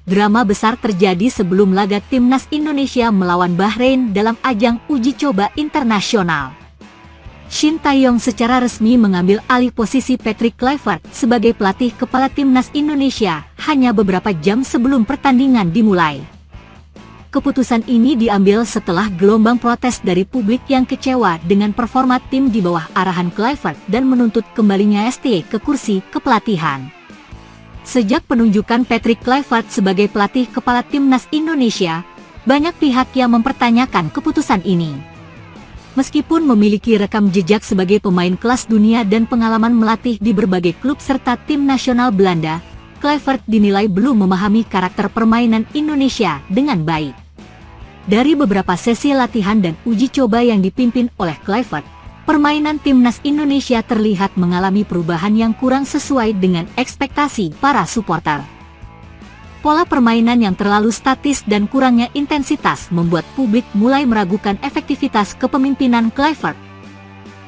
Drama besar terjadi sebelum laga timnas Indonesia melawan Bahrain dalam ajang uji coba internasional. Shin Tae-yong secara resmi mengambil alih posisi Patrick Kluivert sebagai pelatih kepala timnas Indonesia hanya beberapa jam sebelum pertandingan dimulai. Keputusan ini diambil setelah gelombang protes dari publik yang kecewa dengan performa tim di bawah arahan Kluivert dan menuntut kembalinya ST ke kursi kepelatihan. Sejak penunjukan Patrick Kluivert sebagai pelatih kepala timnas Indonesia, banyak pihak yang mempertanyakan keputusan ini. Meskipun memiliki rekam jejak sebagai pemain kelas dunia dan pengalaman melatih di berbagai klub serta tim nasional Belanda, Kluivert dinilai belum memahami karakter permainan Indonesia dengan baik. Dari beberapa sesi latihan dan uji coba yang dipimpin oleh Kluivert, permainan timnas Indonesia terlihat mengalami perubahan yang kurang sesuai dengan ekspektasi para supporter. Pola permainan yang terlalu statis dan kurangnya intensitas membuat publik mulai meragukan efektivitas kepemimpinan Kluivert.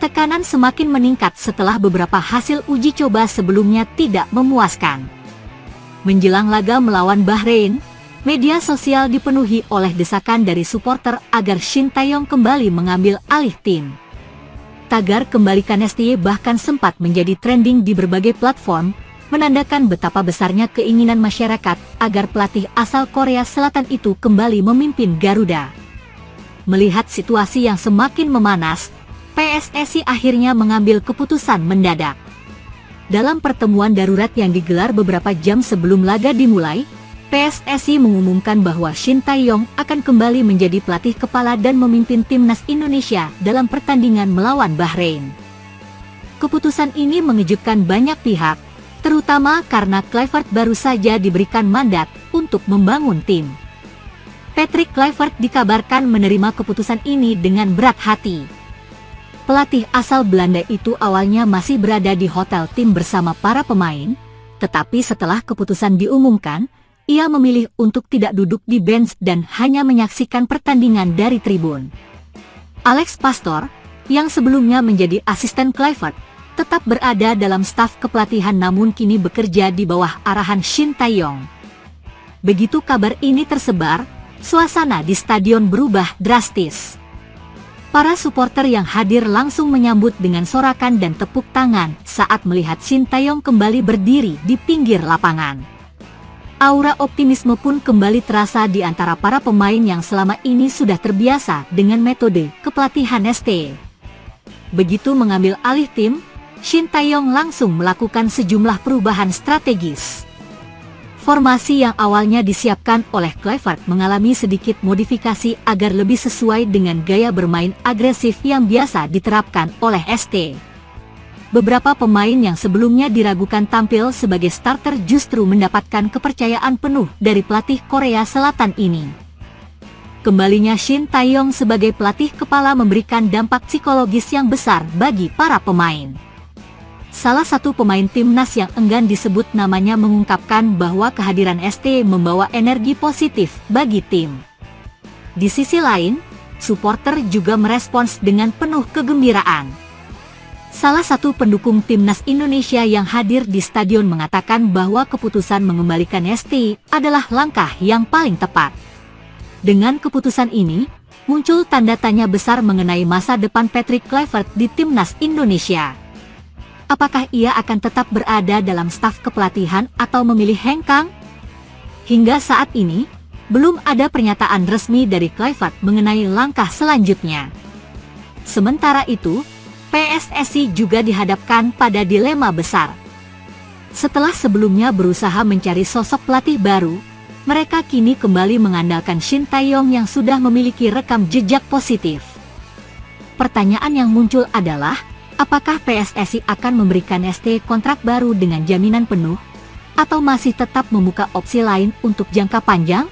Tekanan semakin meningkat setelah beberapa hasil uji coba sebelumnya tidak memuaskan. Menjelang laga melawan Bahrain, media sosial dipenuhi oleh desakan dari supporter agar Shin Tae-yong kembali mengambil alih tim. Tagar "Kembalikan ST" bahkan sempat menjadi trending di berbagai platform, menandakan betapa besarnya keinginan masyarakat agar pelatih asal Korea Selatan itu kembali memimpin Garuda. Melihat situasi yang semakin memanas, PSSI akhirnya mengambil keputusan mendadak. Dalam pertemuan darurat yang digelar beberapa jam sebelum laga dimulai, PSSI mengumumkan bahwa Shin Tae-yong akan kembali menjadi pelatih kepala dan memimpin timnas Indonesia dalam pertandingan melawan Bahrain. Keputusan ini mengejutkan banyak pihak, terutama karena Kluivert baru saja diberikan mandat untuk membangun tim. Patrick Kluivert dikabarkan menerima keputusan ini dengan berat hati. Pelatih asal Belanda itu awalnya masih berada di hotel tim bersama para pemain, tetapi setelah keputusan diumumkan, ia memilih untuk tidak duduk di bench dan hanya menyaksikan pertandingan dari tribun. Alex Pastor, yang sebelumnya menjadi asisten Kluivert, tetap berada dalam staf kepelatihan namun kini bekerja di bawah arahan Shin Tae-yong. Begitu kabar ini tersebar, suasana di stadion berubah drastis. Para supporter yang hadir langsung menyambut dengan sorakan dan tepuk tangan saat melihat Shin Tae-yong kembali berdiri di pinggir lapangan. Aura optimisme pun kembali terasa di antara para pemain yang selama ini sudah terbiasa dengan metode kepelatihan ST. Begitu mengambil alih tim, Shin Tae-yong langsung melakukan sejumlah perubahan strategis. Formasi yang awalnya disiapkan oleh Kluivert mengalami sedikit modifikasi agar lebih sesuai dengan gaya bermain agresif yang biasa diterapkan oleh ST. Beberapa pemain yang sebelumnya diragukan tampil sebagai starter justru mendapatkan kepercayaan penuh dari pelatih Korea Selatan ini. Kembalinya Shin Tae-yong sebagai pelatih kepala memberikan dampak psikologis yang besar bagi para pemain. Salah satu pemain timnas yang enggan disebut namanya mengungkapkan bahwa kehadiran ST membawa energi positif bagi tim. Di sisi lain, supporter juga merespons dengan penuh kegembiraan. Salah satu pendukung timnas Indonesia yang hadir di stadion mengatakan bahwa keputusan mengembalikan ST adalah langkah yang paling tepat. Dengan keputusan ini, muncul tanda tanya besar mengenai masa depan Patrick Kluivert di timnas Indonesia. Apakah ia akan tetap berada dalam staf kepelatihan atau memilih hengkang? Hingga saat ini, belum ada pernyataan resmi dari Kluivert mengenai langkah selanjutnya. Sementara itu, PSSI juga dihadapkan pada dilema besar. Setelah sebelumnya berusaha mencari sosok pelatih baru, mereka kini kembali mengandalkan Shin Tae-yong yang sudah memiliki rekam jejak positif. Pertanyaan yang muncul adalah, apakah PSSI akan memberikan ST kontrak baru dengan jaminan penuh, atau masih tetap membuka opsi lain untuk jangka panjang?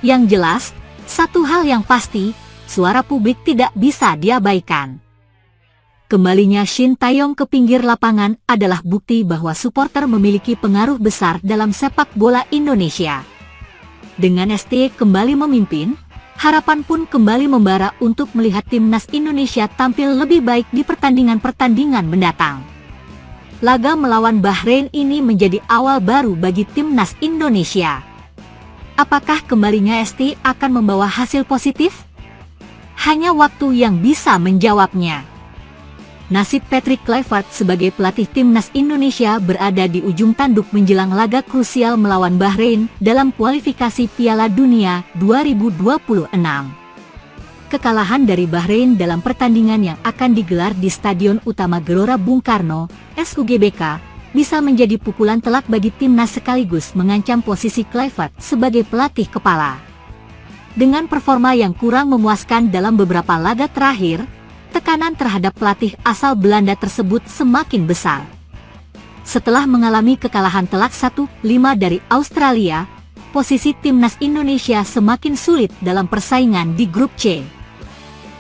Yang jelas, satu hal yang pasti, suara publik tidak bisa diabaikan. Kembalinya Shin Tae-yong ke pinggir lapangan adalah bukti bahwa supporter memiliki pengaruh besar dalam sepak bola Indonesia. Dengan ST kembali memimpin, harapan pun kembali membara untuk melihat timnas Indonesia tampil lebih baik di pertandingan-pertandingan mendatang. Laga melawan Bahrain ini menjadi awal baru bagi timnas Indonesia. Apakah kembalinya Esti akan membawa hasil positif? Hanya waktu yang bisa menjawabnya. Nasib Patrick Kluivert sebagai pelatih timnas Indonesia berada di ujung tanduk menjelang laga krusial melawan Bahrain dalam kualifikasi Piala Dunia 2026. Kekalahan dari Bahrain dalam pertandingan yang akan digelar di Stadion Utama Gelora Bung Karno, SUGBK, bisa menjadi pukulan telak bagi timnas sekaligus mengancam posisi Kluivert sebagai pelatih kepala. Dengan performa yang kurang memuaskan dalam beberapa laga terakhir, tekanan terhadap pelatih asal Belanda tersebut semakin besar. Setelah mengalami kekalahan telak 1-5 dari Australia, posisi timnas Indonesia semakin sulit dalam persaingan di grup C.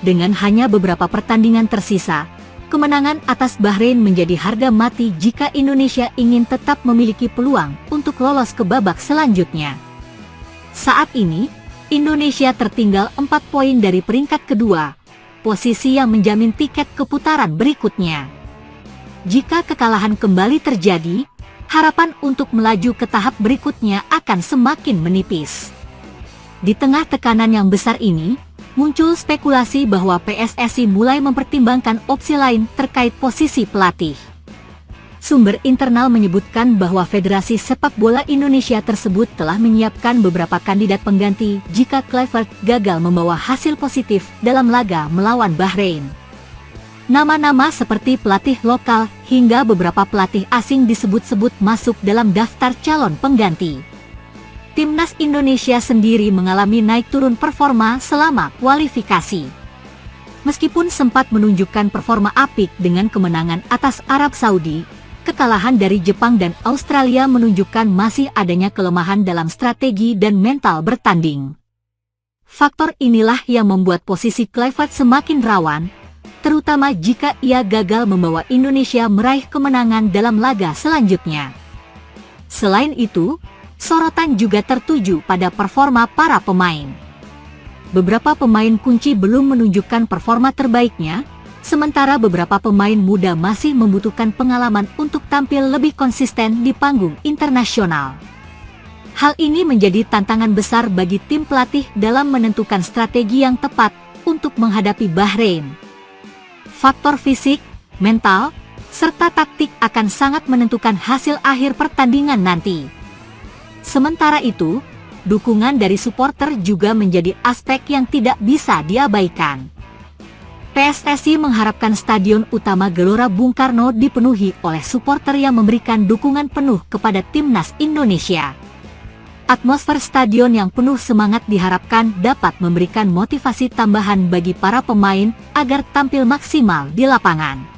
Dengan hanya beberapa pertandingan tersisa, kemenangan atas Bahrain menjadi harga mati jika Indonesia ingin tetap memiliki peluang untuk lolos ke babak selanjutnya. Saat ini, Indonesia tertinggal 4 poin dari peringkat kedua, posisi yang menjamin tiket ke putaran berikutnya. Jika kekalahan kembali terjadi, harapan untuk melaju ke tahap berikutnya akan semakin menipis. Di tengah tekanan yang besar ini, muncul spekulasi bahwa PSSI mulai mempertimbangkan opsi lain terkait posisi pelatih. Sumber internal menyebutkan bahwa Federasi Sepak Bola Indonesia tersebut telah menyiapkan beberapa kandidat pengganti jika Kluivert gagal membawa hasil positif dalam laga melawan Bahrain. Nama-nama seperti pelatih lokal hingga beberapa pelatih asing disebut-sebut masuk dalam daftar calon pengganti. Timnas Indonesia sendiri mengalami naik turun performa selama kualifikasi. Meskipun sempat menunjukkan performa apik dengan kemenangan atas Arab Saudi, kekalahan dari Jepang dan Australia menunjukkan masih adanya kelemahan dalam strategi dan mental bertanding. Faktor inilah yang membuat posisi Kluivert semakin rawan, terutama jika ia gagal membawa Indonesia meraih kemenangan dalam laga selanjutnya. Selain itu, sorotan juga tertuju pada performa para pemain. Beberapa pemain kunci belum menunjukkan performa terbaiknya, sementara beberapa pemain muda masih membutuhkan pengalaman untuk tampil lebih konsisten di panggung internasional. Hal ini menjadi tantangan besar bagi tim pelatih dalam menentukan strategi yang tepat untuk menghadapi Bahrain. Faktor fisik, mental, serta taktik akan sangat menentukan hasil akhir pertandingan nanti. Sementara itu, dukungan dari supporter juga menjadi aspek yang tidak bisa diabaikan. PSSI mengharapkan Stadion Utama Gelora Bung Karno dipenuhi oleh supporter yang memberikan dukungan penuh kepada timnas Indonesia. Atmosfer stadion yang penuh semangat diharapkan dapat memberikan motivasi tambahan bagi para pemain agar tampil maksimal di lapangan.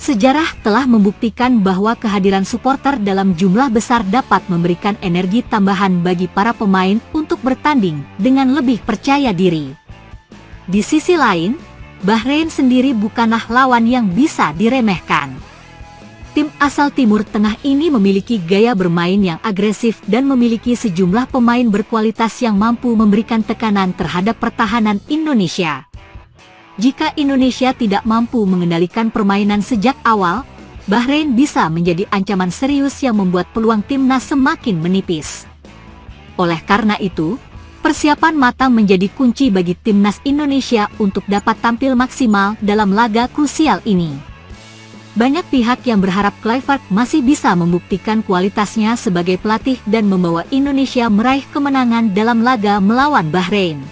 Sejarah telah membuktikan bahwa kehadiran supporter dalam jumlah besar dapat memberikan energi tambahan bagi para pemain untuk bertanding dengan lebih percaya diri. Di sisi lain, Bahrain sendiri bukanlah lawan yang bisa diremehkan. Tim asal Timur Tengah ini memiliki gaya bermain yang agresif dan memiliki sejumlah pemain berkualitas yang mampu memberikan tekanan terhadap pertahanan Indonesia. Jika Indonesia tidak mampu mengendalikan permainan sejak awal, Bahrain bisa menjadi ancaman serius yang membuat peluang timnas semakin menipis. Oleh karena itu, persiapan matang menjadi kunci bagi timnas Indonesia untuk dapat tampil maksimal dalam laga krusial ini. Banyak pihak yang berharap Kluivert masih bisa membuktikan kualitasnya sebagai pelatih dan membawa Indonesia meraih kemenangan dalam laga melawan Bahrain.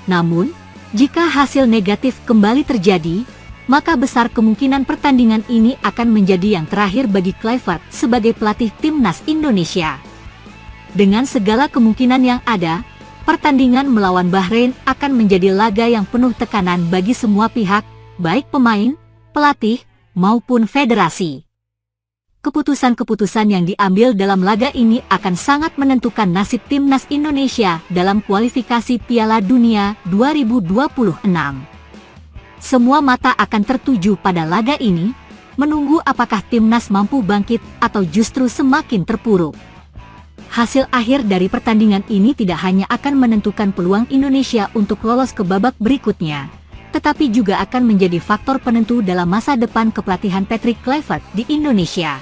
Namun, jika hasil negatif kembali terjadi, maka besar kemungkinan pertandingan ini akan menjadi yang terakhir bagi Kluivert sebagai pelatih timnas Indonesia. Dengan segala kemungkinan yang ada, pertandingan melawan Bahrain akan menjadi laga yang penuh tekanan bagi semua pihak, baik pemain, pelatih, maupun federasi. Keputusan-keputusan yang diambil dalam laga ini akan sangat menentukan nasib timnas Indonesia dalam kualifikasi Piala Dunia 2026. Semua mata akan tertuju pada laga ini, menunggu apakah timnas mampu bangkit atau justru semakin terpuruk. Hasil akhir dari pertandingan ini tidak hanya akan menentukan peluang Indonesia untuk lolos ke babak berikutnya, tetapi juga akan menjadi faktor penentu dalam masa depan kepelatihan Patrick Kluivert di Indonesia.